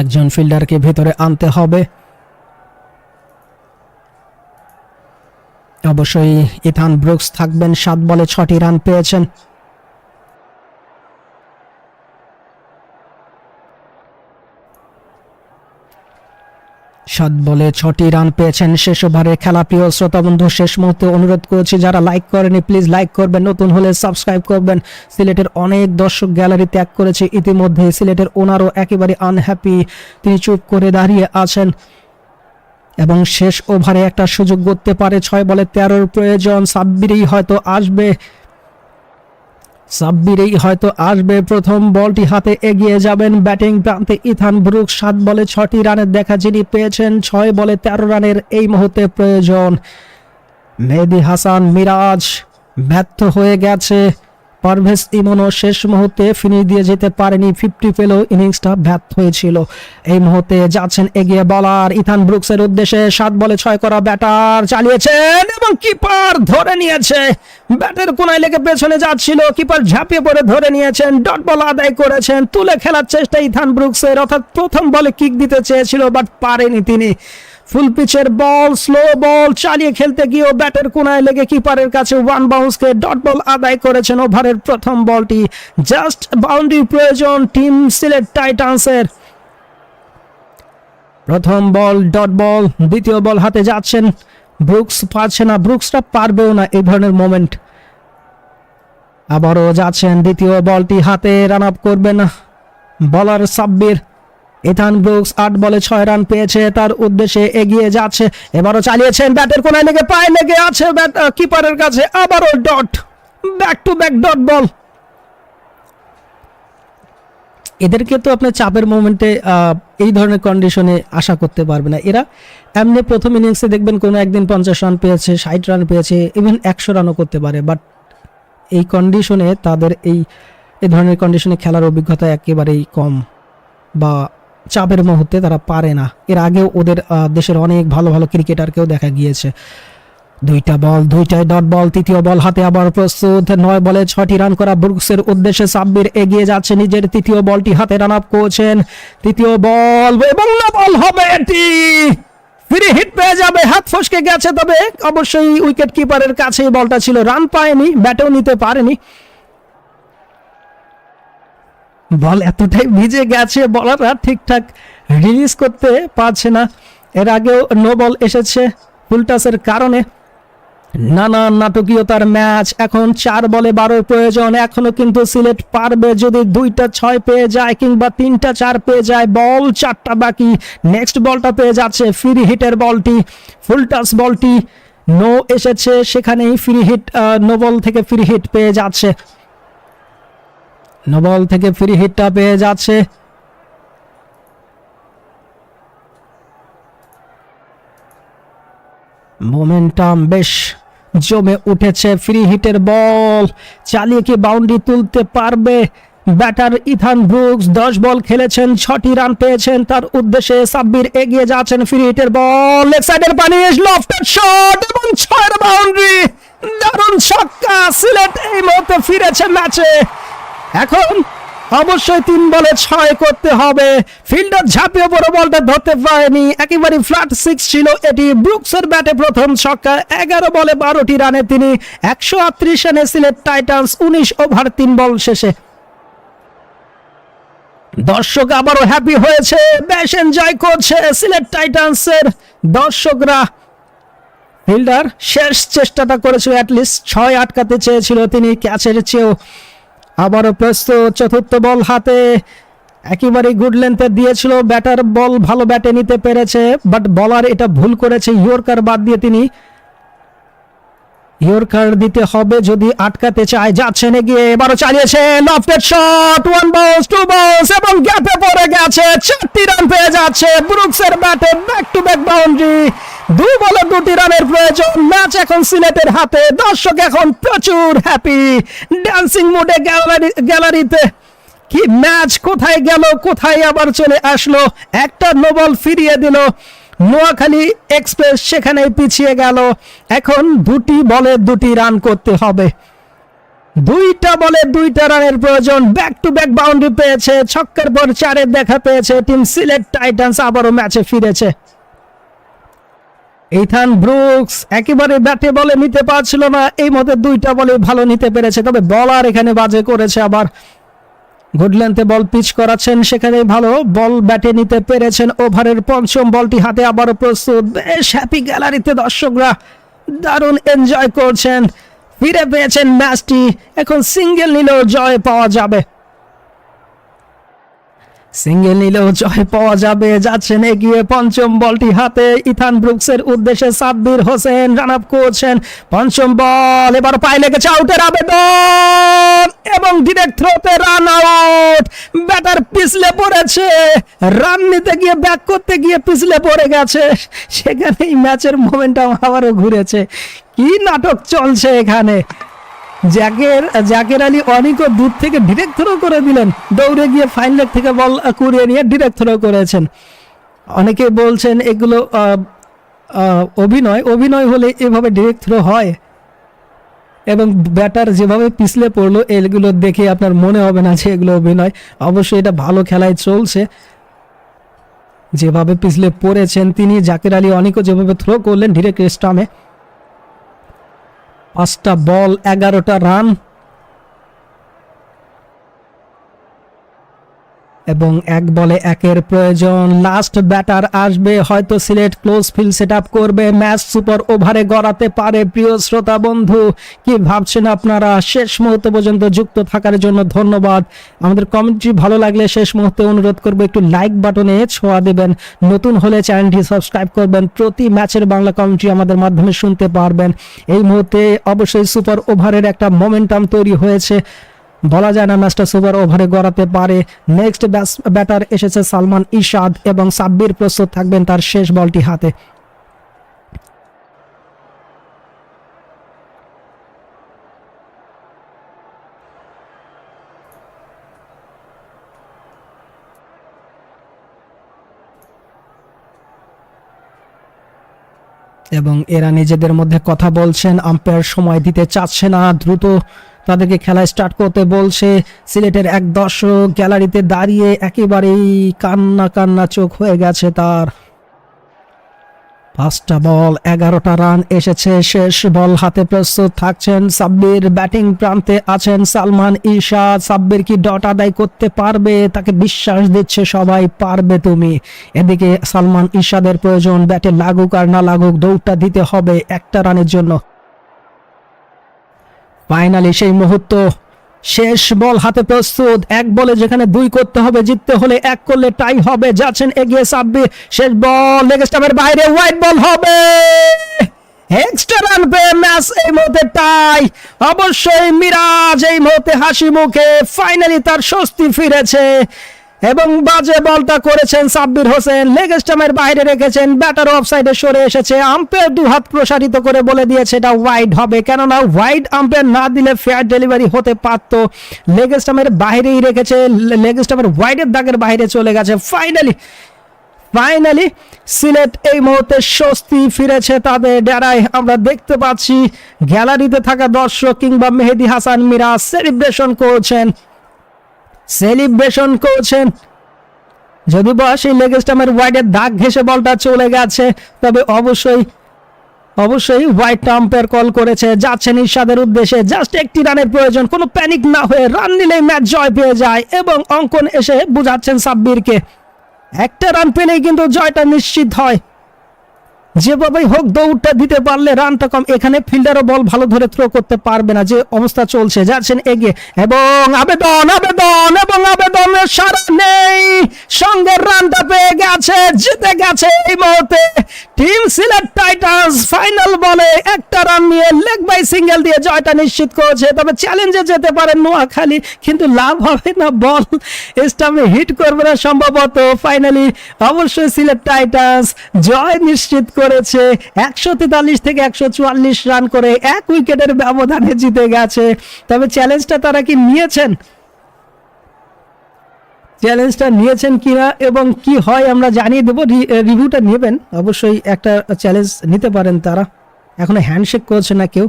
একজন ফিল্ডারকে ভেতরে আনতে হবে। অবশ্যই ইথান ব্রুকস থাকবেন। 7 বলে 6টি রান পেয়েছেন। শেষ ওভারে খেলা। প্রিয় শ্রোতা বন্ধু, শেষ মুহূর্তে অনুরোধ করেছি যারা লাইক করেনি প্লিজ লাইক করবেন, নতুন হলে সাবস্ক্রাইব করবেন। সিলেটের অনেক দর্শক গ্যালারি ত্যাগ করেছে ইতিমধ্যে। সিলেটের ওনারও একেবারে আনহ্যাপি, তিনি চুপ করে দাঁড়িয়ে আছেন এবং শেষ ওভারে একটা সুযোগ করতে পারে। 6 বলে 13-র প্রয়োজন। সাব্বিরেই হয়তো আসবে। প্রথম বলটি হাতে এগিয়ে যাবেন ব্যাটিং প্রান্তে ইথান ব্রুকস। 7 বলে 6টি রানের দেখা যিনি পেয়েছেন। 6 বলে 13 রানের এই মুহূর্তে প্রয়োজন। মেহেদী হাসান মিরাজ ব্যর্থ হয়ে গেছে। পারভেজ ইমনও শেষ মুহূর্তে ফিনিশ দিয়ে যেতে পারেনি, 50 পেলেও ইনিংসটা ব্যর্থ হয়েছিল। এই মুহূর্তে যাচ্ছেন এগিয়ে বলার ইথান ব্রুকসের উদ্দেশ্যে। 7 বলে 6 করা ব্যাটার চালিয়েছেন এবং কিপার ধরে নিয়েছে। ব্যাটের কোনায় লেগে পেছনে যাচ্ছিল, কিপার ঝাঁপিয়ে পড়ে ধরে নিয়েছেন। ডট বল আদায় করেছেন। তুলে খেলার চেষ্টা ইথান ব্রুকসের, অর্থাৎ প্রথম বলে কিক দিতে চেয়েছিল বাট পারেনি তিনি। ফুল পিচের বল, স্লো বল চালিয়ে খেলতে গিয়েও ব্যাটের কোনায় লেগে কিপারের কাছে ওয়ান বাউন্সকে ডট বল আদায় করেছেন। ওভারের প্রথম বলটি জাস্ট বাউন্ডারি প্রয়োজন টিম সিলেট টাইটান্সের। প্রথম বল ডট বল, দ্বিতীয় বল হাতে যাচ্ছেন ব্রুকস, পারছে না, ব্রুকসটা পারবেও না এই ধরনের মোমেন্ট। আবারও যাচ্ছেন দ্বিতীয় বলটি হাতে, রান আপ করবেন বলার সাব্বির। ইথান ব্রুকস 8 বলে 6 রান পেয়েছে, তার উদ্দেশ্যে এগিয়ে যাচ্ছে। এবারও চালিয়েছেন, ব্যাটের কোনায় লেগে পায়ে লেগে আছে কিপারের কাছে। আবারও dot, back to back dot ball. এদেরকে তো আপনার চাপের মোমেন্টে এই ধরনের কন্ডিশনে আশা করতে পারবে না। এরা এমনি প্রথম ইনিংসে দেখবেন কোনো একদিন 50 রান পেয়েছে, 60 রান পেয়েছে, ইভেন 100 রানও করতে পারে, বাট এই কন্ডিশনে তাদের এই ধরনের কন্ডিশনে খেলার অভিজ্ঞতা একেবারেই কম, বা চাপের মুহূর্তে তারা পারে না। এর আগেও ওদের দেশের অনেক ভালো ভালো ক্রিকেটারকেও দেখা গিয়েছে। 2টা বল, 2টাই ডট বল। তৃতীয় বল হাতে আবার প্রস্তুত। 9 বলে 6টি রান করা ব্রুকসের উদ্দেশ্যে সাব্বির এগিয়ে যাচ্ছে, নিজের তৃতীয় বলটি হাতে রান আপ করছেন। তৃতীয় বল এবং না বল হবে, এটি ফ্রি হিট পেয়ে যাবে। হাত ফসকে গেছে, তবে অবশ্যই উইকেট কিপারের কাছে বলটা ছিল, রান পায়নি, ব্যাটেও নিতে পারেনি। বল এতটাই ভিজে গেছে, বলাররা ঠিকঠাক রিলিজ করতে পারছে না। এর আগেও নো বল এসেছে ফুল টাসের কারণে। নানা নাটকীয়তার ম্যাচ। এখন 4 বলে 12 প্রয়োজন। এখনো কিন্তু সিলেট পারবে যদি 2টা 6 পেয়ে যায় কিংবা 3টা 4 পেয়ে যায়। বল 4টা বাকি। নেক্সট বলটা পেয়ে যাচ্ছে ফ্রি হিটের বলটি, ফুল টাস বলটি নো এসেছে, সেখানেই ফ্রি হিট, নো বল থেকে ফ্রি হিট পেয়ে যাচ্ছে। নো বল থেকে ফ্রি হিটটা পেয়ে যাচ্ছে। মোমেন্টাম বেশ জমে উঠেছে। ফ্রি হিটের বল চালিয়ে কি বাউন্ডারি তুলতে পারবে ব্যাটার ইথান ব্রুকস? 10 বল খেলেছেন, 6টি রান পেয়েছেন, তার উদ্দেশ্যে সাব্বির এগিয়ে যাচ্ছেন। ফ্রি হিটের বল, লেগ সাইডের পানি, লফটেড শট এবং 6 বাউন্ডারি। দারুণ ছক্কা। সিলেট এই মুহূর্তে ফিরেছে ম্যাচে। এখন অবশ্যই 3 বলে 6 করতে হবে। ফিল্ডার ঝাঁপিয়ে পড়ে বলটা ধরতে পারেনি, একেবারে ফ্ল্যাট 6 ছিল এটি। ব্রুকসের ব্যাটে প্রথম ছক্কা। 11 বলে 12টি রানে তিনি 138 রানে সিলেট টাইটান্স 19 ওভার 3 বল শেষে। দর্শক আবারও হ্যাপি হয়েছে, বেশ এনজয় করছে সিলেট টাইটান্সের দর্শকরা। ফিল্ডার শেষ চেষ্টাটা করেছিল, অ্যাটলিস্ট 6 আটকাতে চেয়েছিল তিনি ক্যাচের চেয়েও। আবারও প্রস্তুত, চতুর্থ বল হাতে, একেবারে গুড লেন্থে দিয়েছিল। ব্যাটার বল ভালো ব্যাটে নিতে পেরেছে, বাট বলার এটা ভুল করেছে। ইয়র্কার বাদ দিয়ে তিনি ইয়র্কার দিতে হবে যদি আটকাতে চায়। যাচ্ছেন এগিয়ে, এবারও চালিয়েছে, লফটেড শট, 1 বাউন্স 2 বাউন্স এবং গ্যাপে পড়ে গেছে। 4টি রান পেয়ে যাচ্ছে ব্রুকসের ব্যাটে, ব্যাক টু ব্যাক বাউন্ডারি। 2 বলে 2টি রানের প্রয়োজন। ম্যাচ এখন সিলেটের হাতে। দর্শক এখন প্রচুর হ্যাপি, ড্যান্সিং মুডে গ্যালারিতে। কি ম্যাচ, কোথায় গেল, কোথায় আবার চলে আসলো। একটা নো বল ফিরিয়ে দিল নোয়াখালী এক্সপ্রেস, সেখানে পিছিয়ে গেল। এখন 2টি বলে 2টি রান করতে হবে। দুইটা বলে দুইটা রানের প্রয়োজন, ব্যাক টু ব্যাক বাউন্ডারি পেয়েছে, ছক্কার পর চারের দেখা পেয়েছে টিম সিলেট টাইটান্স, আবারও ম্যাচে ফিরেছে। ইথান ব্রুকস একেবারে ব্যাটে বলে নিতে পারছিল না, এই মতে দুইটা বলে ভালো নিতে পেরেছে, তবে বলার এখানে বাজে করেছে। আবার গুড লেন্থে বল পিচ করাচ্ছেন, সেখানে ভালো বল ব্যাটে নিতে পেরেছেন। ওভারের পঞ্চম বলটি হাতে আবারও প্রস্তুত, বেশ হ্যাপি গ্যালারিতে দর্শকরা, দারুণ এনজয় করছেন, ফিরে পেয়েছেন ম্যাচটি। এখন সিঙ্গেল নিলেও জয় পাওয়া যাবে, সিঙ্গেল নিলেও জয় পাওয়া যাবে। যাচ্ছেন এগিয়ে পঞ্চম বলটি হাতে, ইথান ব্রুকসের উদ্দেশ্যে সাব্বির হোসেন রান আপ করছেন। পঞ্চম বল, এবার পায়ে লেগেছে, আউটের আবেদন এবং ডিরেক্ট থ্রোতে রান আউট। ব্যাটার পিছলে পড়েছে, রান নিতে গিয়ে ব্যাক করতে গিয়ে পিছলে পড়ে গেছে, সেখানেই ম্যাচের মোমেন্টাম আবারও ঘুরেছে। কি নাটক চলছে এখানে। জাকের আলী অনেকও দূর থেকে ডিরেক্ট থ্রো করে দিলেন, দৌড়ে গিয়ে ফাইন লেগ থেকে বল কুড়িয়ে নিয়ে ডিরেক্ট থ্রো করেছেন। অনেকে বলছেন এগুলো অভিনয় হলে এভাবে ডিরেক্ট থ্রো হয়, এবং ব্যাটার যেভাবে পিছলে পড়লো এগুলো দেখে আপনার মনে হবে না যে এগুলো অভিনয়। অবশ্যই এটা ভালো খেলায় চলছে, যেভাবে পিছলে পড়েছেন তিনি, জাকের আলী অনেকও যেভাবে থ্রো করলেন ডিরেক্ট স্টাম্পে। 5টা বল 11টা রান, এবং এক বলে একের প্রয়োজন। লাস্ট ব্যাটার আসবে, হয়তো Sylhet close field set up করবে, ম্যাচ সুপার ওভারে গড়াতে পারে। প্রিয় শ্রোতা বন্ধু, কি ভাবছেন আপনারা? শেষ মুহূর্ত পর্যন্ত যুক্ত থাকার জন্য ধন্যবাদ। আমাদের কমেন্টটি ভালো লাগলে শেষ মুহূর্তে অনুরোধ করবো একটু লাইক বাটনে ছোঁয়া দেবেন, নতুন হলে চ্যানেলটি সাবস্ক্রাইব করবেন, প্রতি ম্যাচের বাংলা কমেন্ট্রি আমাদের মাধ্যমে শুনতে পারবেন। এই মুহূর্তে অবশ্যই সুপার ওভারের একটা মোমেন্টাম তৈরি হয়েছে, বলা যায় না ম্যাচটা সুপার ওভারে গড়াতে পারে। নেক্সট ব্যাটার এসেছে সালমান ইরশাদ, এবং সাব্বির প্রস্তুত থাকবেন তার শেষ বলটি হাতে। এবং এরা নিজেদের মধ্যে কথা বলছেন, আম্পায়ার সময় দিতে চাচ্ছে না, দ্রুত তাদেরকে খেলা স্টার্ট করতে বলছে। সিলেটের এক দর্শক গ্যালারিতে দাঁড়িয়ে একেবারেই কান্না চোখ হয়ে গেছে তার। 5টা বল 11টা রান এসেছে, শেষ বল হাতে প্রস্তুত থাকছেন সাব্বির, ব্যাটিং প্রান্তে আছেন সালমান ইরশাদ। সাব্বির কি ডট আদায় করতে পারবে? তাকে বিশ্বাস দিচ্ছে সবাই, পারবে তুমি। এদিকে সালমান ইরশাদের প্রয়োজন, ব্যাটে লাগুক আর না লাগুক দৌড়টা দিতে হবে একটা রানের জন্য। ফাইনালি সেই মুহূর্ত, শেষ বল হাতে প্রস্তুত, এক বলে যেখানে 2 করতে হবে, জিততে হলে 1 করলে টাই হবে। যাচ্ছেন এগিয়ে সাব্বির, শেষ বল লেগ স্টাম্পের বাইরে, হোয়াইট বল হবে, এক্সট্রা রান পেয়ে ম্যাচ এই মুহূর্তে টাই। অবশ্যই মিরাজ এই মুহূর্তে হাসি মুখে, ফাইনালি তার স্বস্তি ফিরেছে। এবং বাজে বলটা করেছেন সাব্বির হোসেন, লেগ স্টাম্পের বাইরে রেখেছেন, ব্যাটার অফসাইডে সরে এসেছে। আম্পায়ার 2 হাত প্রসারিত করে বলে দিয়েছে এটা ওয়াইড হবে, কেননা ওয়াইড আম্পায়ার না দিলে ফেয়ার ডেলিভারি হতে পারত। লেগ স্টাম্পের বাইরেই রেখেছে, লেগ স্টাম্পের ওয়াইডের দাগের বাইরে চলে গেছে। ফাইনালি সিলেট এই মুহূর্তে স্বস্তি ফিরেছে তাদের ডেরায়। আমরা দেখতে পাচ্ছি গ্যালারিতে থাকা দর্শক কিংবা মেহেদী হাসান মিরাজ সেলিব্রেশন করছেন। যদি বা সেই লেগ স্টাম্পের ওয়াইডের দাগ ঘেঁষে বলটা চলে গেছে, তবে অবশ্যই হোয়াইট আম্পায়ার কল করেছে। যাচ্ছেন ইরশাদের উদ্দেশ্যে, জাস্ট একটি রানের প্রয়োজন, কোনো প্যানিক না হয়ে রান নিলেই ম্যাচ জয় পেয়ে যায়। এবং অঙ্কন এসে বুঝাচ্ছেন সাব্বিরকে, একটা রান পেলেই কিন্তু জয়টা নিশ্চিত হয়, যেভাবেই হোক দৌড়টা দিতে পারলে রানটা কম। এখানে ফিল্ডারও বল ভালো ধরে থ্রো করতে পারবে না, যে অবস্থা চলছে। যাচ্ছেন এগিয়ে, এবং আবেদনের সারা নেই, সঙ্গের রানটা পেয়ে গেছে, জিতে গেছে এই মুহূর্তে টিম সিলেট টাইটান্স। ফাইনাল বলে একটা রান নিয়ে লেগ বাই সিঙ্গেল দিয়ে জয়টা নিশ্চিত করেছে। তবে চ্যালেঞ্জে যেতে পারেন নোয়াখালী, কিন্তু লাভ হবে না, বল স্টাম্পে হিট করবে না সম্ভবত। ফাইনালি অবশ্যই সিলেট টাইটান্স জয় নিশ্চিত করেছে, 143 থেকে 144 রান করে 1 উইকেটের ব্যবধানে জিতে গেছে। তবে চ্যালেঞ্জটা তারা কি নিয়েছেন, চ্যালেঞ্জটা নিয়েছেন কিনা এবং কি হয় আমরা জানিয়ে দেবো। রিভিউটা নেবেন, অবশ্যই একটা চ্যালেঞ্জ নিতে পারেন তারা, এখনো হ্যান্ডশেক করছে না কেউ।